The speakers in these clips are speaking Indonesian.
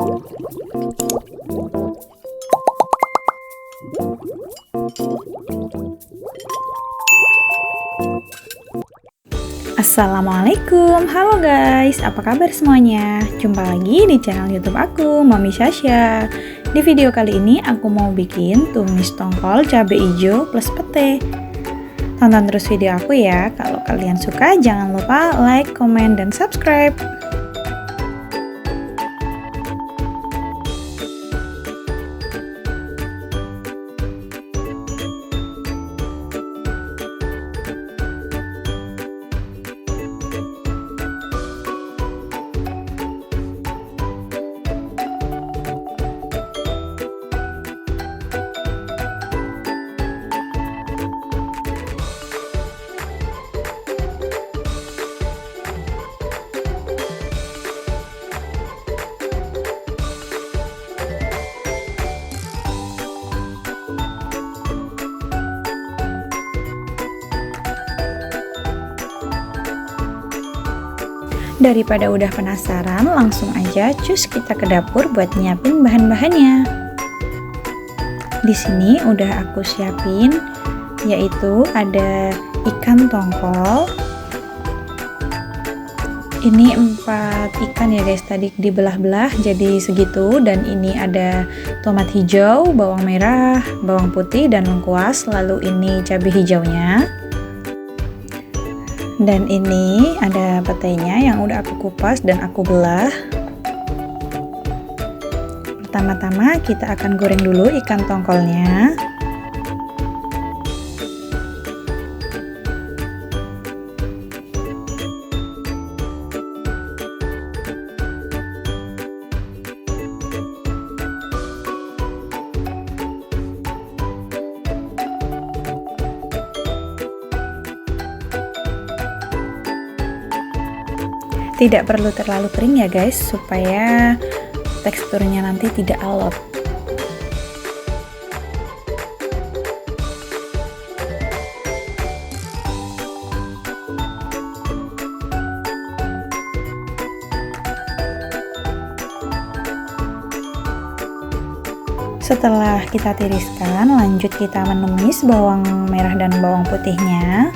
Assalamualaikum, halo guys, apa kabar semuanya? Jumpa lagi di channel YouTube aku, Mami Sasha. Di video kali ini aku mau bikin tumis tongkol cabai hijau plus pete. Tonton terus video aku ya. Kalau kalian suka jangan lupa like, comment, dan subscribe. Daripada udah penasaran, langsung aja cus kita ke dapur buat nyiapin bahan-bahannya. Di sini udah aku siapin, yaitu ada ikan tongkol. Ini 4 ikan ya guys, tadi dibelah-belah jadi segitu. Dan ini ada tomat hijau, bawang merah, bawang putih, dan lengkuas. Lalu ini cabai hijaunya. Dan ini ada petenya yang udah aku kupas dan aku belah. Pertama-tama kita akan goreng dulu ikan tongkolnya. Tidak perlu terlalu kering ya guys, supaya teksturnya nanti tidak alot. Setelah kita tiriskan, lanjut kita menumis bawang merah dan bawang putihnya.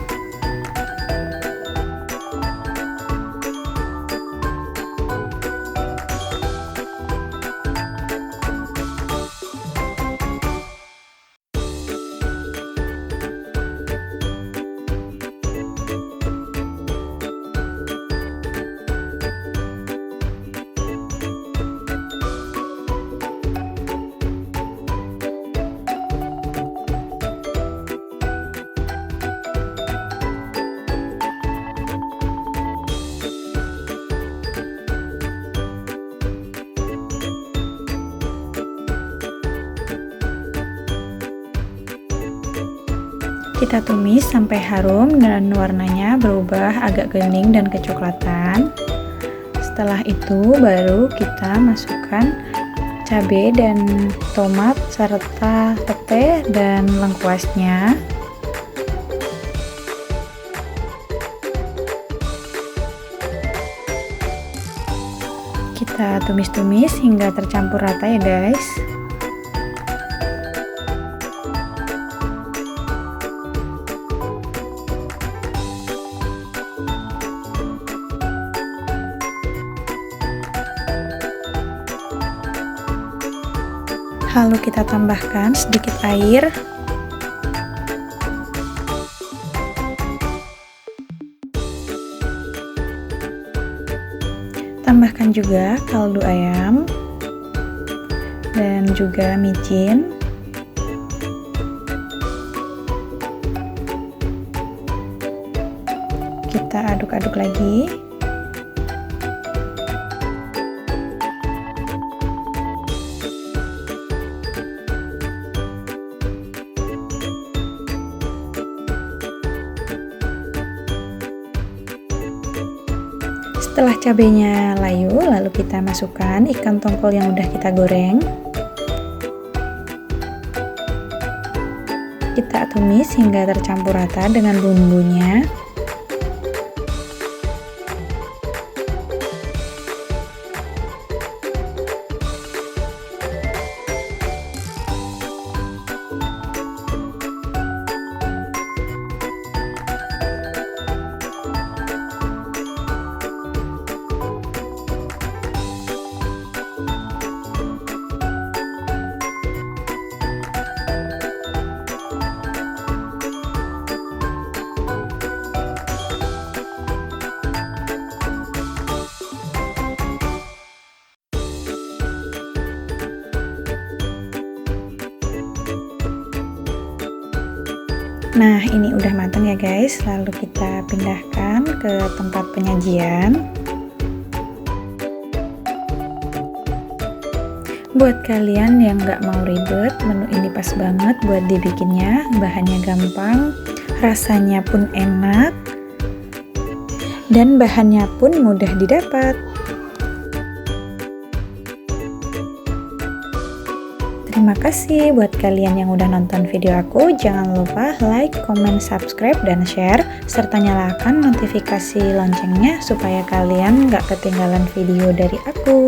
Kita tumis sampai harum dan warnanya berubah agak kuning dan kecoklatan. Setelah itu baru kita masukkan cabai dan tomat serta pete dan lengkuasnya. Kita tumis-tumis hingga tercampur rata ya guys. Lalu kita tambahkan sedikit air. Tambahkan juga kaldu ayam dan juga micin. Kita aduk-aduk lagi. Setelah cabenya layu, lalu kita masukkan ikan tongkol yang udah kita goreng. Kita tumis hingga tercampur rata dengan bumbunya. Nah, ini udah matang ya guys, lalu kita pindahkan ke tempat penyajian. Buat kalian yang nggak mau ribet, menu ini pas banget buat dibikinnya. Bahannya gampang, rasanya pun enak, dan bahannya pun mudah didapat. Terima kasih buat kalian yang udah nonton video aku. Jangan lupa like, comment, subscribe, dan share, serta nyalakan notifikasi loncengnya supaya kalian nggak ketinggalan video dari aku.